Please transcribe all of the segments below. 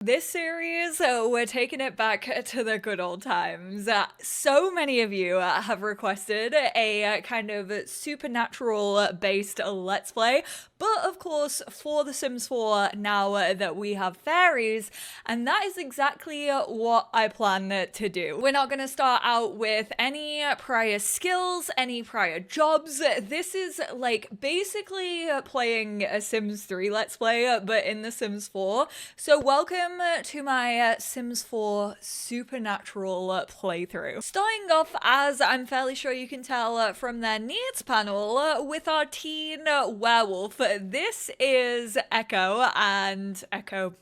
This series, we're taking it back to the good old times. So many of you have requested a kind of supernatural based Let's Play, but of course for The Sims 4 now that we have fairies, and that is exactly what I plan to do. We're not going to start out with any prior skills, any prior jobs. This is like basically playing a Sims 3 Let's Play, but in The Sims 4. So welcome to my Sims 4 supernatural playthrough. Starting off, as I'm fairly sure you can tell from their needs panel, with our teen werewolf. This is Echo, and Echo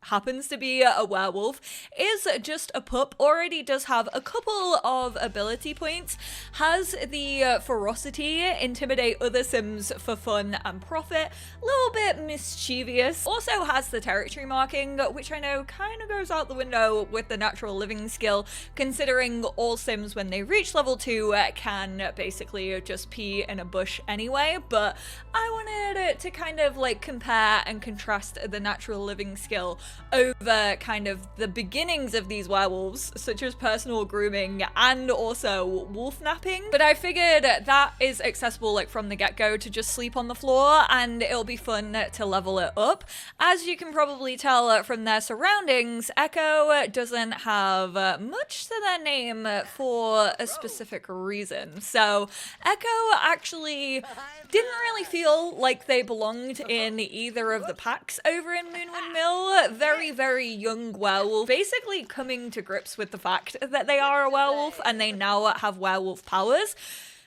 happens to be a werewolf, is just a pup, already does have a couple of ability points, has the ferocity, intimidate other Sims for fun and profit, a little bit mischievous, also has the territory marking, which I know kind of goes out the window with the natural living skill, considering all Sims when they reach level 2 can basically just pee in a bush anyway, but I wanted to kind of like compare and contrast the natural living skill over kind of the beginnings of these werewolves, such as personal grooming and also wolf napping. But I figured that is accessible like from the get-go to just sleep on the floor, and it'll be fun to level it up. As you can probably tell from their surroundings, Echo doesn't have much to their name for a specific reason. So Echo actually didn't really feel like they belonged in either of the packs over in Moonwood Mill. Very young werewolf, basically coming to grips with the fact that they are a werewolf and they now have werewolf powers.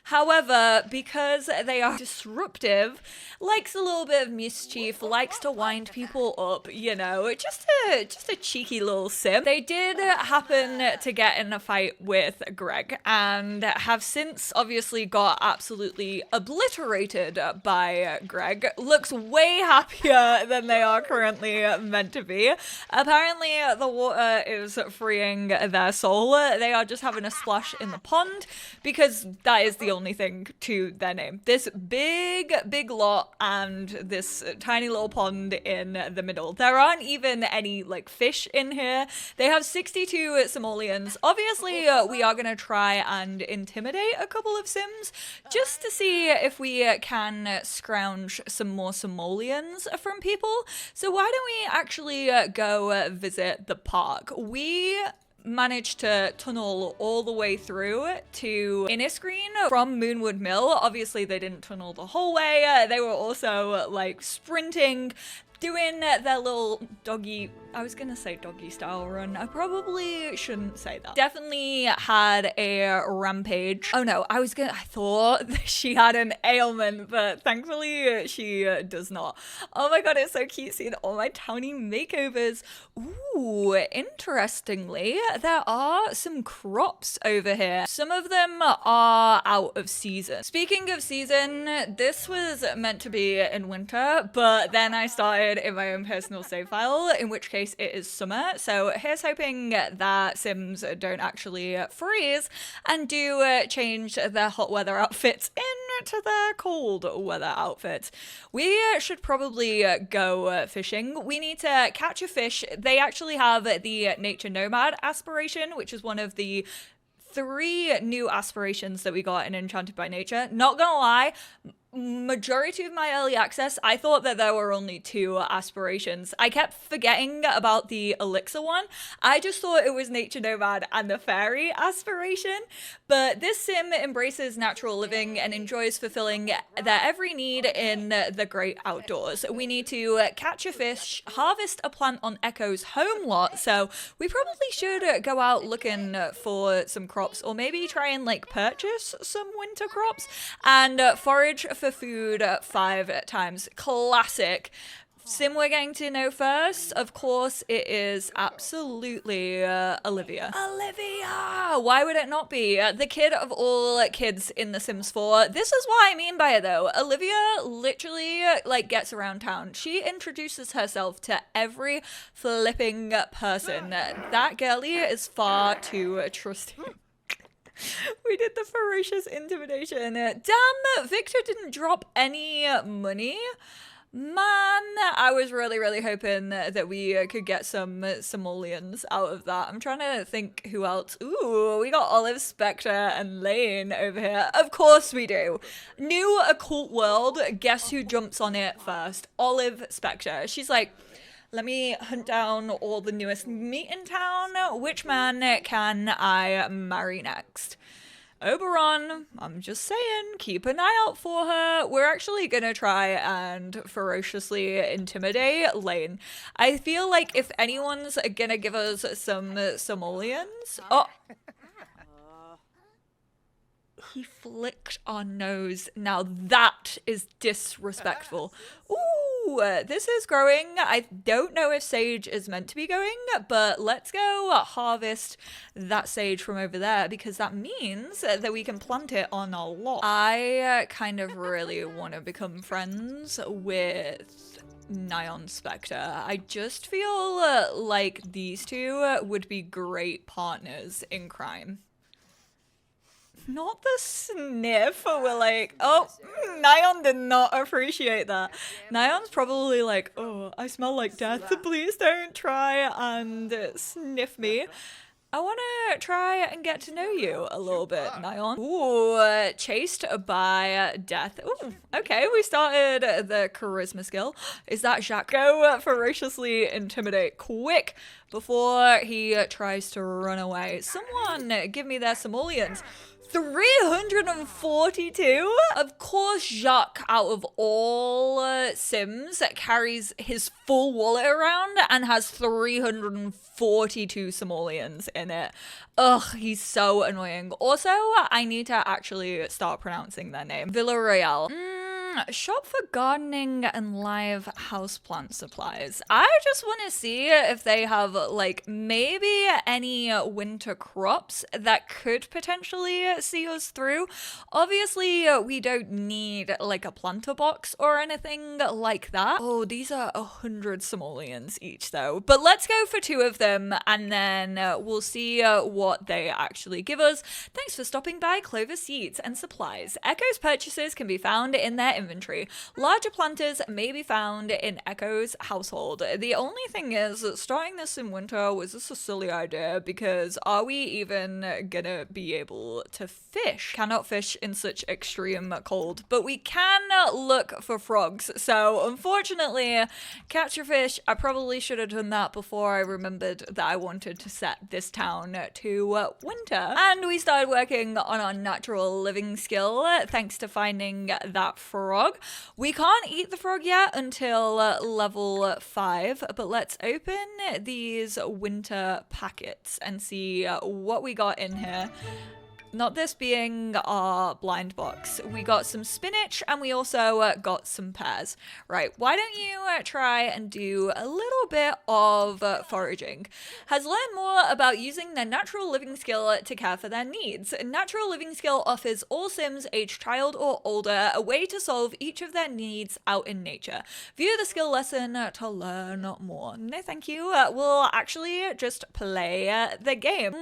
However, because they are disruptive, likes a little bit of mischief, likes to wind people up, you know, just a cheeky little sim. They did happen to get in a fight with Greg and have since obviously got absolutely obliterated by Greg. Looks way happier than they are currently meant to be. Apparently the water is freeing their soul. They are just having a splash in the pond because that is the only thing to their name. This big lot and this tiny little pond in the middle. There aren't even any like fish in here. They have 62 simoleons. Obviously, we are gonna try and intimidate a couple of Sims just to see if we can scrounge some more simoleons from people. So why don't we actually go visit the park? We managed to tunnel all the way through to Innisgreen from Moonwood Mill. Obviously they didn't tunnel the whole way. They were also like sprinting, doing their little doggy, I was gonna say doggy style run. I probably shouldn't say that. Definitely had a rampage. Oh no, I thought that she had an ailment, but thankfully she does not. Oh my god, it's so cute seeing all my townie makeovers. Ooh, interestingly, there are some crops over here. Some of them are out of season. Speaking of season, this was meant to be in winter, but then I started in my own personal save file, in which case it is summer. So here's hoping that Sims don't actually freeze and do change their hot weather outfits into their cold weather outfits. We should probably go fishing. We need to catch a fish. They actually have the nature nomad aspiration, which is one of the 3 new aspirations that we got in Enchanted by Nature. Not gonna lie, majority of my early access, I thought that there were only 2 aspirations. I kept forgetting about the elixir one. I just thought it was nature nomad and the fairy aspiration. But this sim embraces natural living and enjoys fulfilling their every need in the great outdoors. We need to catch a fish, harvest a plant on Echo's home lot, so we probably should go out looking for some crops, or maybe try and like purchase some winter crops, and forage for food 5 times. Classic. Sim we're getting to know first, of course, it is absolutely Olivia. Olivia! Why would it not be? The kid of all kids in The Sims 4. This is what I mean by it though. Olivia literally like gets around town. She introduces herself to every flipping person. That girlie is far too trusting. We did the ferocious intimidation. Damn, Victor didn't drop any money. Man, I was really hoping that we could get some simoleons out of that. I'm trying to think who else. Ooh, we got Olive, Spectre, and Lane over here. Of course we do. New occult world. Guess who jumps on it first? Olive Spectre. She's like, let me hunt down all the newest meat in town. Which man can I marry next? Oberon, I'm just saying, keep an eye out for her. We're actually gonna try and ferociously intimidate Lane. I feel like if anyone's gonna give us some simoleons... Oh! He flicked our nose. Now that is disrespectful. Ooh, this is growing. I don't know if sage is meant to be going, but let's go harvest that sage from over there because that means that we can plant it on a lot. I kind of really want to become friends with Neon Spectre. I just feel like these two would be great partners in crime. Not the sniff. We're like, oh, Nyan did not appreciate that. Nyan's probably like, oh, I smell like death. Please don't try and sniff me. I want to try and get to know you a little bit, Nyan. Ooh, chased by death. Ooh, okay, we started the charisma skill. Is that Jacques? Go ferociously intimidate quick before he tries to run away. Someone give me their simoleons. 342? Of course, Jacques, out of all Sims, carries his full wallet around and has 342 simoleons in it. Ugh, he's so annoying. Also, I need to actually start pronouncing their name. Villarreal. Shop for gardening and live houseplant supplies. I just want to see if they have, like, maybe any winter crops that could potentially see us through. Obviously, we don't need, like, a planter box or anything like that. Oh, these are 100 simoleons each, though. But let's go for 2 of them, and then we'll see what they actually give us. Thanks for stopping by Clover Seeds and Supplies. Echo's purchases can be found in their inventory. Larger planters may be found in Echo's household. The only thing is, starting this in winter was just a silly idea because are we even gonna be able to fish? Cannot fish in such extreme cold, but we can look for frogs. So unfortunately, capture fish, I probably should have done that before I remembered that I wanted to set this town to winter. And we started working on our natural living skill thanks to finding that frog. We can't eat the frog yet until level 5, but let's open these winter packets and see what we got in here. Not this being our blind box. We got some spinach and we also got some pears. Right, why don't you try and do a little bit of foraging. Has learned more about using their natural living skill to care for their needs. Natural living skill offers all Sims aged child or older a way to solve each of their needs out in nature. View the skill lesson to learn more. No thank you. We'll actually just play the game.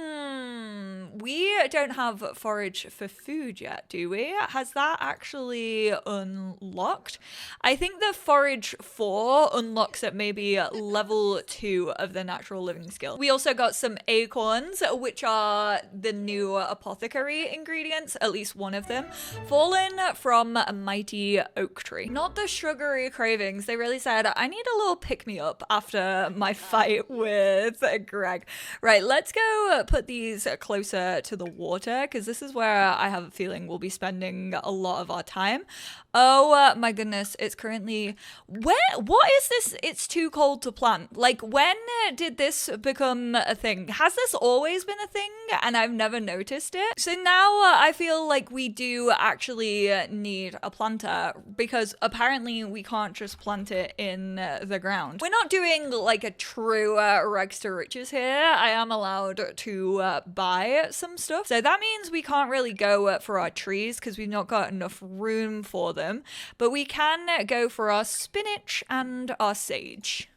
We don't have forage for food yet, do we? Has that actually unlocked? I think the forage 4 unlocks at maybe level 2 of the natural living skill. We also got some acorns, which are the new apothecary ingredients, at least one of them, fallen from a mighty oak tree. Not the sugary cravings. They really said, I need a little pick-me-up after my fight with Greg. Right, let's go put these closer to the water, because this is where I have a feeling we'll be spending a lot of our time. Oh my goodness, it's currently... What is this? It's too cold to plant. Like, when did this become a thing? Has this always been a thing and I've never noticed it? So now I feel like we do actually need a planter because apparently we can't just plant it in the ground. We're not doing like a true rags to riches here. I am allowed to buy some stuff. So that means we can't really go for our trees because we've not got enough room for them. But we can go for our spinach and our sage.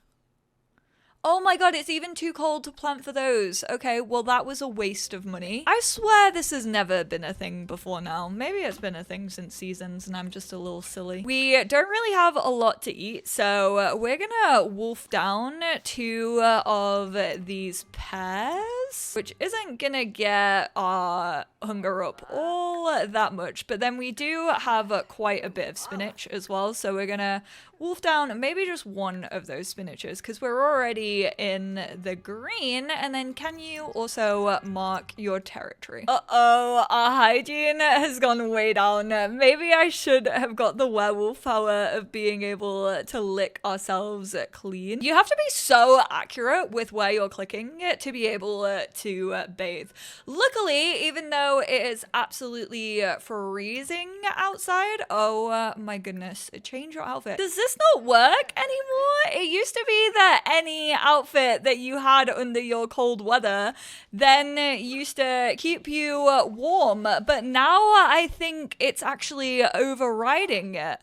Oh my god, it's even too cold to plant for those. Okay, well that was a waste of money. I swear this has never been a thing before now. Maybe it's been a thing since seasons and I'm just a little silly. We don't really have a lot to eat, so we're gonna wolf down 2 of these pears, which isn't gonna get our hunger up all that much, but then we do have quite a bit of spinach as well, so we're gonna wolf down maybe just 1 of those spinaches because we're already in the green. And then can you also mark your territory? Uh-oh, our hygiene has gone way down. Maybe I should have got the werewolf power of being able to lick ourselves clean. You have to be so accurate with where you're clicking to be able to bathe. Luckily, even though it is absolutely freezing outside, oh my goodness, change your outfit. Does this not work anymore? It used to be that any outfit that you had under your cold weather then used to keep you warm, but now I think it's actually overriding it.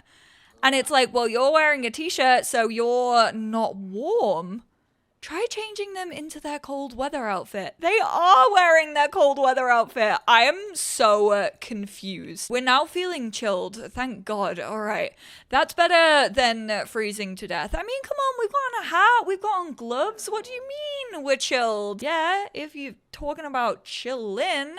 And it's like, well, you're wearing a t-shirt, so you're not warm. Try changing them into their cold weather outfit. They are wearing their cold weather outfit. I am so confused. We're now feeling chilled. Thank God. All right. That's better than freezing to death. I mean, come on. We've got on a hat. We've got on gloves. What do you mean we're chilled? Yeah, if you're talking about chillin'.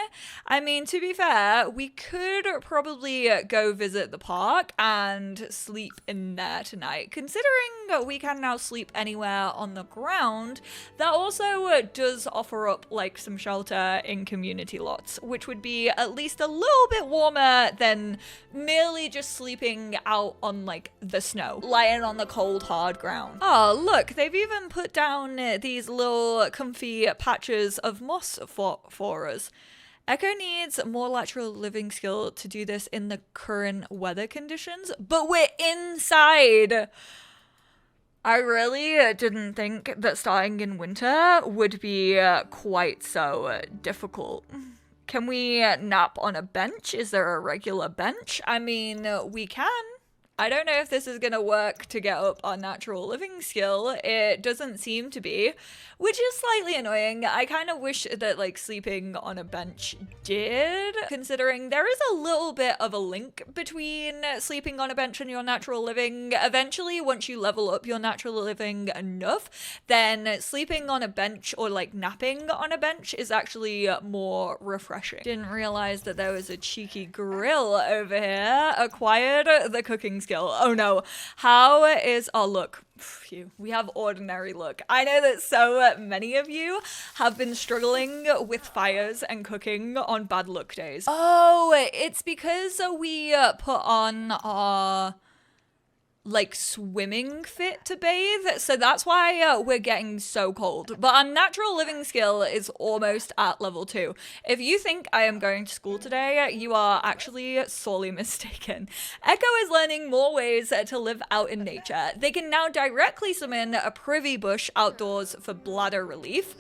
I mean, to be fair, we could probably go visit the park and sleep in there tonight. Considering we can now sleep anywhere on the ground, that also does offer up like some shelter in community lots, which would be at least a little bit warmer than merely just sleeping out on like the snow, lying on the cold hard ground. Oh look, they've even put down these little comfy patches of moss for us. Echo needs more lateral living skill to do this in the current weather conditions, but we're inside. I really didn't think that starting in winter would be quite so difficult. Can we nap on a bench? Is there a regular bench? I mean, we can. I don't know if this is gonna work to get up our natural living skill. It doesn't seem to be, which is slightly annoying. I kind of wish that like sleeping on a bench did, considering there is a little bit of a link between sleeping on a bench and your natural living. Eventually, once you level up your natural living enough, then sleeping on a bench or like napping on a bench is actually more refreshing. Didn't realize that there was a cheeky grill over here. Acquired the cooking skill. Oh no. How is our look? Phew, we have ordinary look. I know that so many of you have been struggling with fires and cooking on bad luck days. Oh, it's because we put on our like swimming fit to bathe, so that's why we're getting so cold. But our natural living skill is almost at level 2. If you think I am going to school today, you are actually sorely mistaken. Echo is learning more ways to live out in nature. They can now directly summon a privy bush outdoors for bladder relief,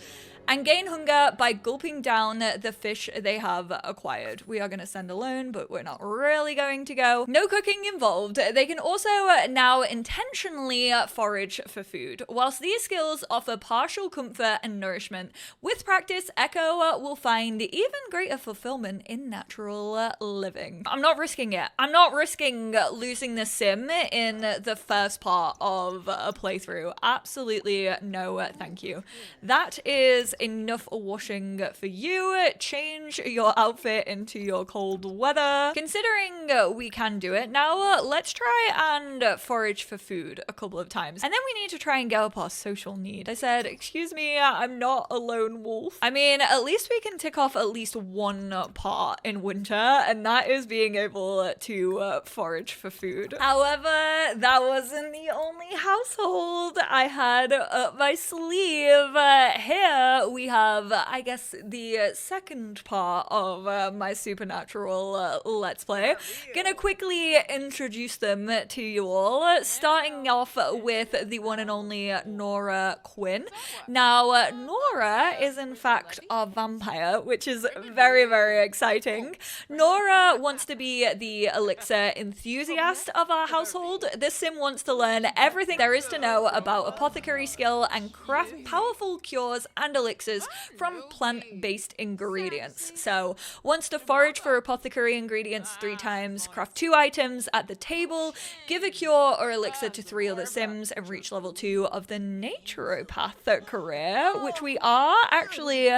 and gain hunger by gulping down the fish they have acquired. We are going to send alone, but we're not really going to go. No cooking involved. They can also now intentionally forage for food. Whilst these skills offer partial comfort and nourishment, with practice, Echo will find even greater fulfillment in natural living. I'm not risking it. I'm not risking losing the sim in the first part of a playthrough. Absolutely no, thank you. That is enough washing for you. Change your outfit into your cold weather. Considering we can do it now, let's try and forage for food a couple of times, and then we need to try and get up our social need. I said, excuse me, I'm not a lone wolf. I mean, at least we can tick off at least one part in winter, and that is being able to forage for food. However, that wasn't the only household I had up my sleeve. Here we have, I guess, the second part of my supernatural Let's Play. Gonna quickly introduce them to you all, starting off with the one and only Nora Quinn. Now, Nora is in fact our vampire, which is very, very exciting. Nora wants to be the elixir enthusiast of our household. This sim wants to learn everything there is to know about apothecary skill and craft powerful cures and elixirs from plant-based ingredients. So, wants to forage for apothecary ingredients 3 times, craft 2 items at the table, give a cure or elixir to 3 other sims, and reach level 2 of the naturopath career, which we are actually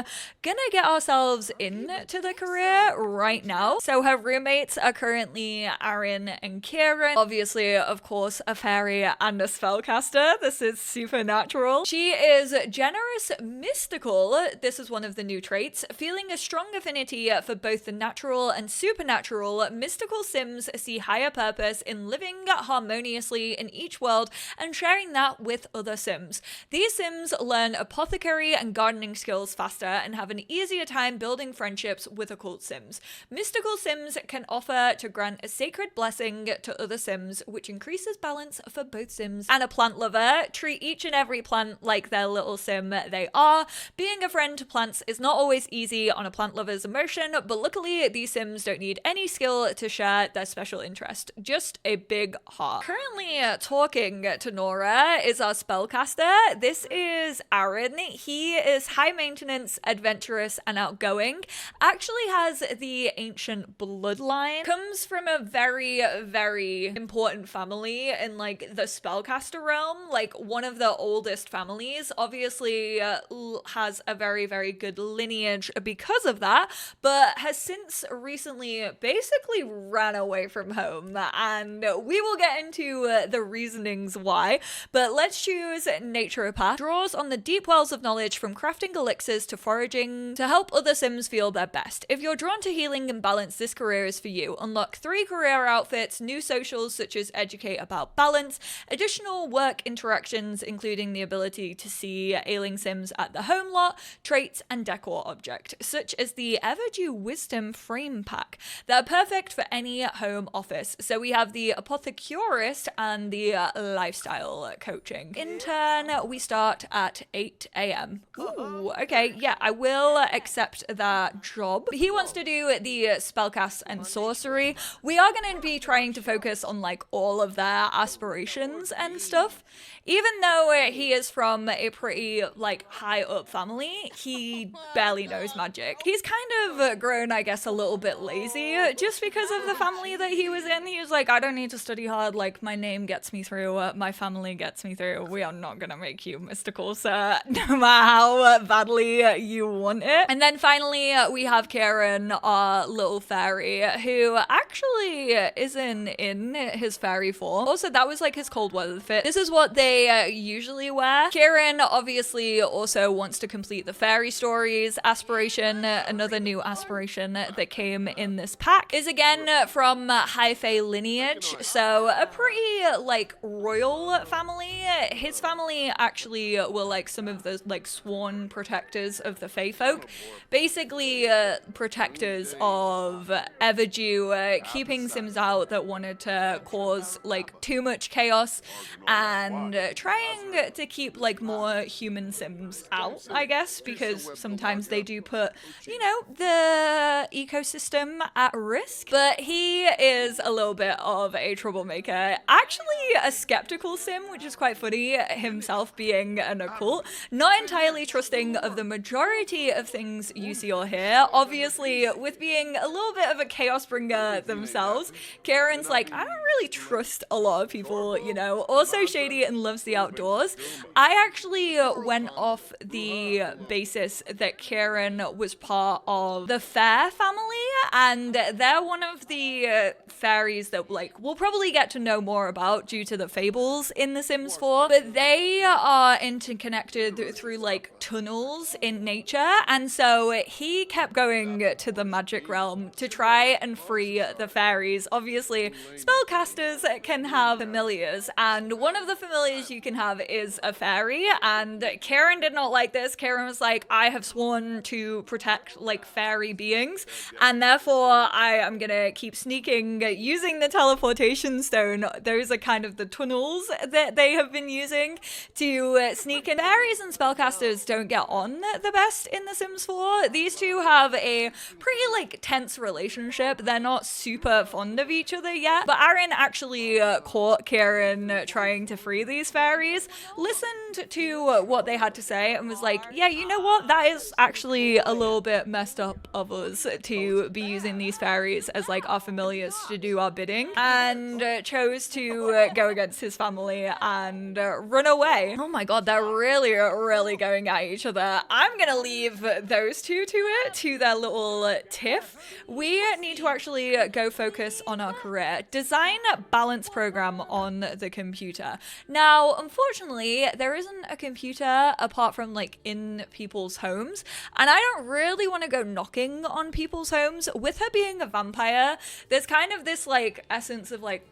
gonna get ourselves into the career right now. So her roommates are currently Aaron and Kieran. Obviously, of course, a fairy and a spellcaster. This is supernatural. She is generous, mystical. This is one of the new traits. Feeling a strong affinity for both the natural and supernatural, mystical sims see higher purpose in living harmoniously in each world and sharing that with other sims. These sims learn apothecary and gardening skills faster and have an easier time building friendships with occult sims. Mystical sims can offer to grant a sacred blessing to other sims, which increases balance for both sims. And a plant lover, treat each and every plant like their little sim they are. Being a friend to plants is not always easy on a plant lover's emotion, but luckily these sims don't need any skill to share their special interest, just a big heart. Currently talking to Nora is our spellcaster. This is Aaron. He is high maintenance, adventurous, and outgoing. Actually has the ancient bloodline. Comes from a very, very important family in like the spellcaster realm. Like one of the oldest families. Obviously has a very, very good lineage because of that, but has since recently basically ran away from home, and we will get into the reasonings why. But let's choose naturopath. Draws on the deep wells of knowledge from crafting elixirs to foraging to help other sims feel their best. If you're drawn to healing and balance, this career is for you. Unlock 3 career outfits, new socials such as educate about balance, additional work interactions including the ability to see ailing sims at the home lot, traits and decor object, such as the Everdue Wisdom Frame Pack. They're perfect for any home office. So we have the apothecurist and the lifestyle coaching. In turn, we start at 8 a.m. Ooh, okay, yeah, I will accept that job. He wants to do the spellcast and sorcery. We are going to be trying to focus on like all of their aspirations and stuff. Even though he is from a pretty like high up family, he barely knows magic. He's kind of grown, I guess, a little bit lazy just because of the family that he was in. He was like, I don't need to study hard. Like my name gets me through. My family gets me through. We are not gonna make you mystical, sir, no matter how badly you want it. And then finally, we have Kieran, our little fairy, who actually isn't in his fairy form. Also, that was like his cold weather fit. This is what they usually wear. Kieran obviously also wants to complete the fairy stories aspiration. Another new aspiration that came in this pack is again from high fae lineage, so a pretty like royal family. His family actually were like some of the like sworn protectors of the fae folk, basically protectors of Everdue, keeping sims out that wanted to cause like too much chaos and trying to keep like more human sims out, I guess, because sometimes they do put, you know, the ecosystem at risk. But he is a little bit of a troublemaker. Actually a skeptical sim, which is quite funny, himself being an occult. Not entirely trusting of the majority of things you see or hear. Obviously, with being a little bit of a chaos bringer themselves, Kieran's like, I don't really trust a lot of people, you know. Also shady and loves the outdoors. I actually went off the basis that Kieran was part of the Fair family, and they're one of the fairies that like we'll probably get to know more about due to the fables in The Sims 4, but they are interconnected through like tunnels in nature, and so he kept going to the magic realm to try and free the fairies. Obviously, spellcasters can have familiars, and one of the familiars you can have is a fairy, and Karen did not like this. Karen was like, I have sworn to protect like fairy beings, and therefore I am gonna keep sneaking using the teleportation stone. Those are kind of the tunnels that they have been using to sneak in. Fairies and spellcasters don't get on the best in The Sims 4. These two have a pretty like tense relationship. They're not super fond of each other yet, but Aaron actually caught Karen trying to free these fairies, listened to what they had to say, and was like, yeah, you know what, that is actually a little bit messed up of us to be using these fairies as like our familiars to do our bidding, and chose to go against his family and run away. Oh my god, they're really going at each other. I'm gonna leave those two to their little tiff. We need to actually go focus on our career. Design balance program on the computer. Now, unfortunately, there isn't a computer apart from like in people's homes, and I don't really want to go knocking on people's homes. With her being a vampire, there's kind of this like essence of like,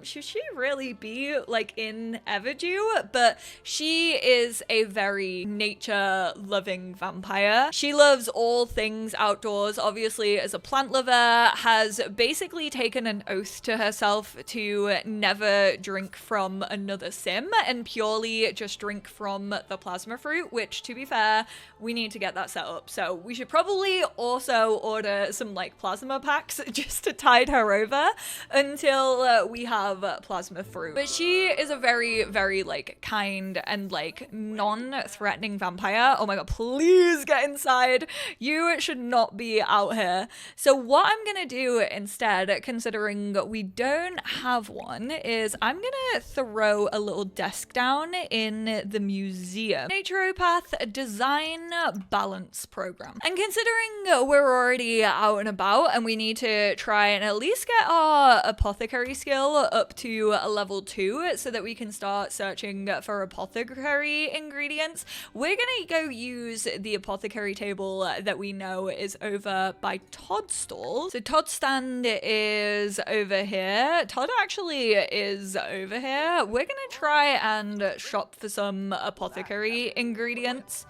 should she really be like in Everdew? But she is a very nature loving vampire. She loves all things outdoors, obviously as a plant lover, has basically taken an oath to herself to never drink from another sim and purely just drink from the plasma fruit, which to be fair, we need to get that set up. So we should probably also order some like plasma packs just to tide her over until we have plasma fruit. But she is a very like kind and like non-threatening vampire. Oh my god, please get inside. You should not be out here. So what I'm gonna do instead, considering we don't have one, is I'm gonna throw a little desk down in the museum. Naturopath design balance program. And considering we're already out and about and we need to try and at least get our apothecary skill up to a level 2 so that we can start searching for apothecary ingredients, we're gonna go use the apothecary table that we know is over by Todd's stall. So Todd's stand is over here. Todd actually is over here. We're gonna try and shop for some apothecary ingredients,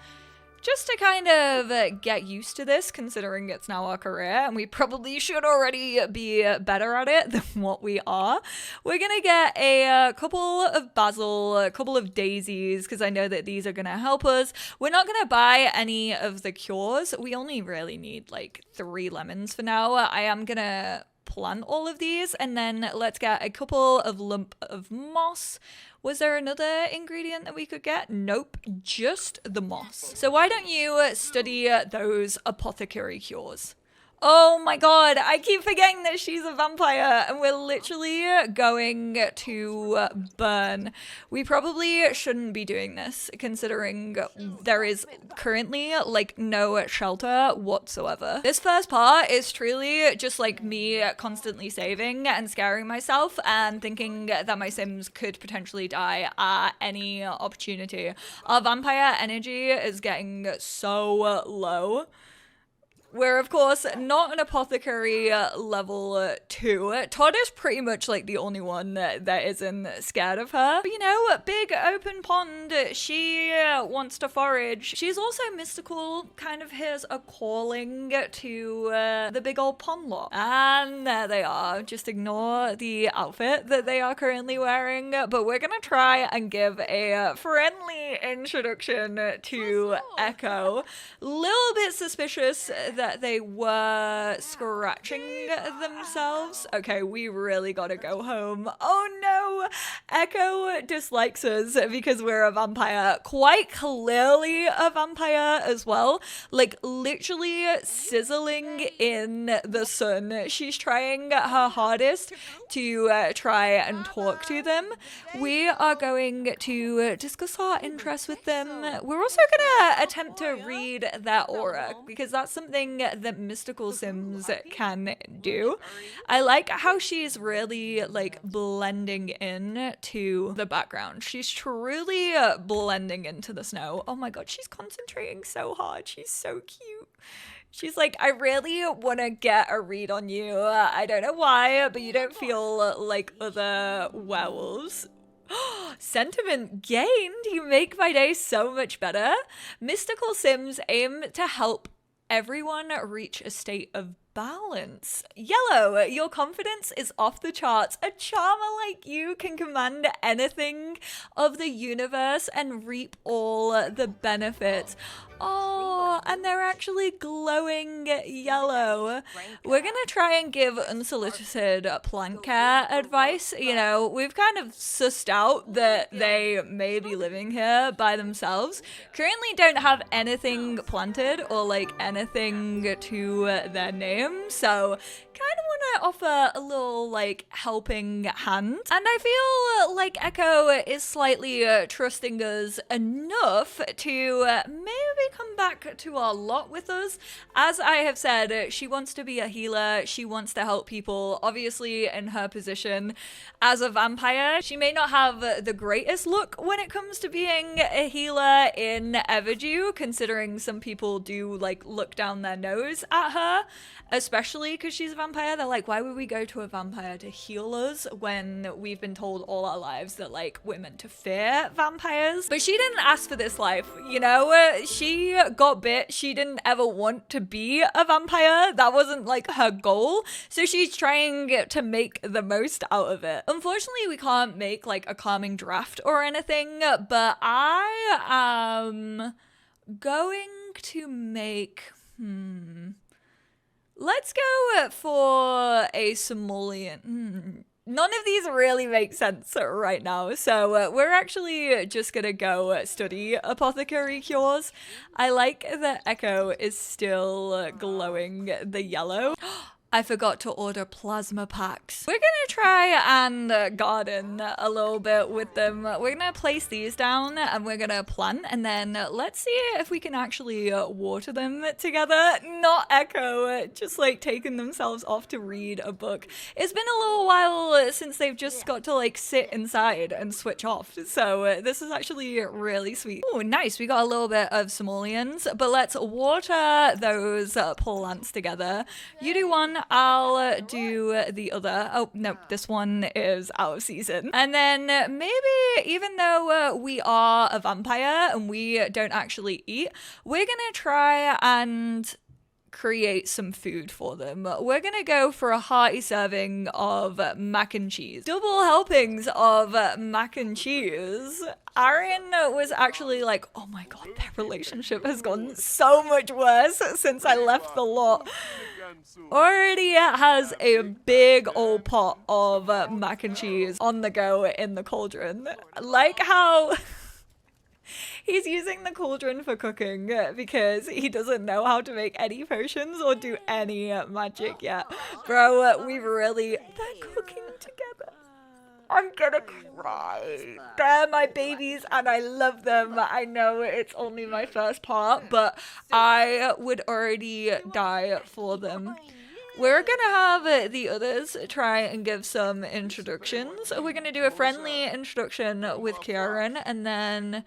just to kind of get used to this, considering it's now our career, and we probably should already be better at it than what we are. We're gonna get a couple of basil, a couple of daisies, because I know that these are gonna help us. We're not gonna buy any of the cures. We only really need like 3 lemons for now. I am gonna plant all of these, and then let's get a couple of lump of moss. Was there another ingredient that we could get? Nope, just the moss. So why don't you study those apothecary cures? Oh my god, I keep forgetting that she's a vampire and we're literally going to burn. We probably shouldn't be doing this, considering there is currently like no shelter whatsoever. This first part is truly just like me constantly saving and scaring myself and thinking that my Sims could potentially die at any opportunity. Our vampire energy is getting so low. We're, of course, not an apothecary level 2. Todd is pretty much, like, the only one that isn't scared of her. But, you know, big open pond, she wants to forage. She's also mystical, kind of has a calling to the big old pond lot. And there they are. Just ignore the outfit that they are currently wearing. But we're gonna try and give a friendly introduction to Echo. Little bit suspicious that they were scratching themselves. Okay, we really gotta go home. Oh no! Echo dislikes us because we're a vampire. Quite clearly a vampire as well. Like, literally sizzling in the sun. She's trying her hardest to try and talk to them. We are going to discuss our interests with them. We're also gonna attempt to read their aura, because that's something something that Mystical Sims can do. I like how she's really like blending in to the background. She's truly blending into the snow. Oh my god, she's concentrating so hard. She's so cute. She's like, I really want to get a read on you. I don't know why, but you don't feel like other werewolves. Sentiment gained. You make my day so much better. Mystical Sims aim to help everyone reach a state of balance. Yellow, your confidence is off the charts. A charmer like you can command anything of the universe and reap all the benefits. Oh, and they're actually glowing yellow. We're gonna try and give unsolicited plant care advice. You know, we've kind of sussed out that they may be living here by themselves. Currently don't have anything planted or like anything to their name, so kind of want to offer a little like helping hand. And I feel like Echo is slightly trusting us enough to maybe come back to our lot with us. As I have said, she wants to be a healer. She wants to help people. Obviously, in her position as a vampire, she may not have the greatest look when it comes to being a healer in Everdew, considering some people do like look down their nose at her, especially because she's a vampire. They're like, why would we go to a vampire to heal us when we've been told all our lives that like we're meant to fear vampires? But she didn't ask for this life, you know? She got bit. She didn't ever want to be a vampire. That wasn't like her goal. So she's trying to make the most out of it. Unfortunately, we can't make like a calming draft or anything, but I am going to make, let's go for a simoleon. None of these really make sense right now, so we're actually just gonna go study apothecary cures. I like that Echo is still glowing the yellow. I forgot to order plasma packs. We're gonna try and garden a little bit with them. We're gonna place these down and we're gonna plant, and then let's see if we can actually water them together. Not Echo just like taking themselves off to read a book. It's been a little while since they've just got to like sit inside and switch off, so this is actually really sweet. Oh, nice. We got a little bit of simoleons, but let's water those plants together. You do one, I'll do the other. Oh, no, this one is out of season. And then maybe, even though we are a vampire and we don't actually eat, we're gonna try and create some food for them. We're gonna go for a hearty serving of mac and cheese. Double helpings of mac and cheese. Aaron was actually like, oh my god, their relationship has gotten so much worse since I left the lot. Already has a big old pot of mac and cheese on the go in the cauldron. Like how he's using the cauldron for cooking because he doesn't know how to make any potions or do any magic yet. Bro, we've really... They're cooking together. I'm gonna cry. They're my babies and I love them. I know it's only my first part, but I would already die for them. We're gonna have the others try and give some introductions. We're gonna do a friendly introduction with Kieran and then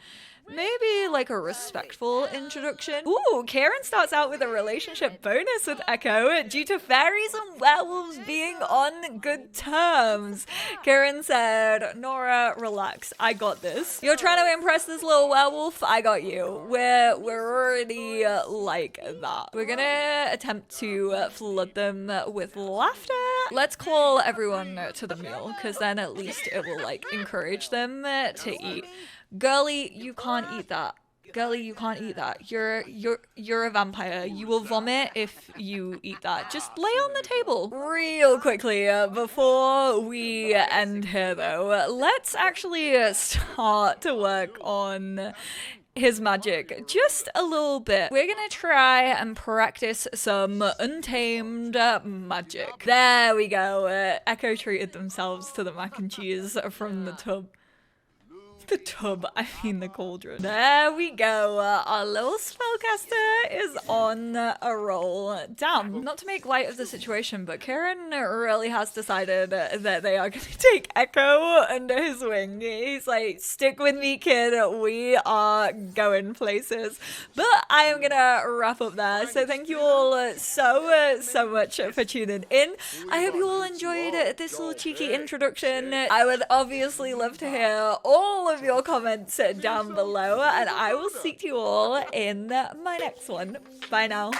maybe like a respectful introduction. Ooh, Karen starts out with a relationship bonus with Echo due to fairies and werewolves being on good terms. Karen said, Nora, relax, I got this. You're trying to impress this little werewolf? I got you. We're already like that. We're gonna attempt to flood them with laughter. Let's call everyone to the meal, because then at least it will like encourage them to eat. Girly, you can't eat that. Girly, you can't eat that. You're a vampire. You will vomit if you eat that. Just lay on the table. Real quickly, before we end here though, let's actually start to work on his magic just a little bit. We're gonna try and practice some untamed magic. There we go. Echo treated themselves to the mac and cheese from the tub. The tub, I mean the cauldron. There we go. Our little spellcaster is on a roll. Damn, not to make light of the situation, but Kieran really has decided that they are going to take Echo under his wing. He's like, stick with me, kid. We are going places. But I am going to wrap up there. So thank you all so much for tuning in. I hope you all enjoyed this little cheeky introduction. I would obviously love to hear all of your comments down below, and I will speak to you all in my next one. Bye now.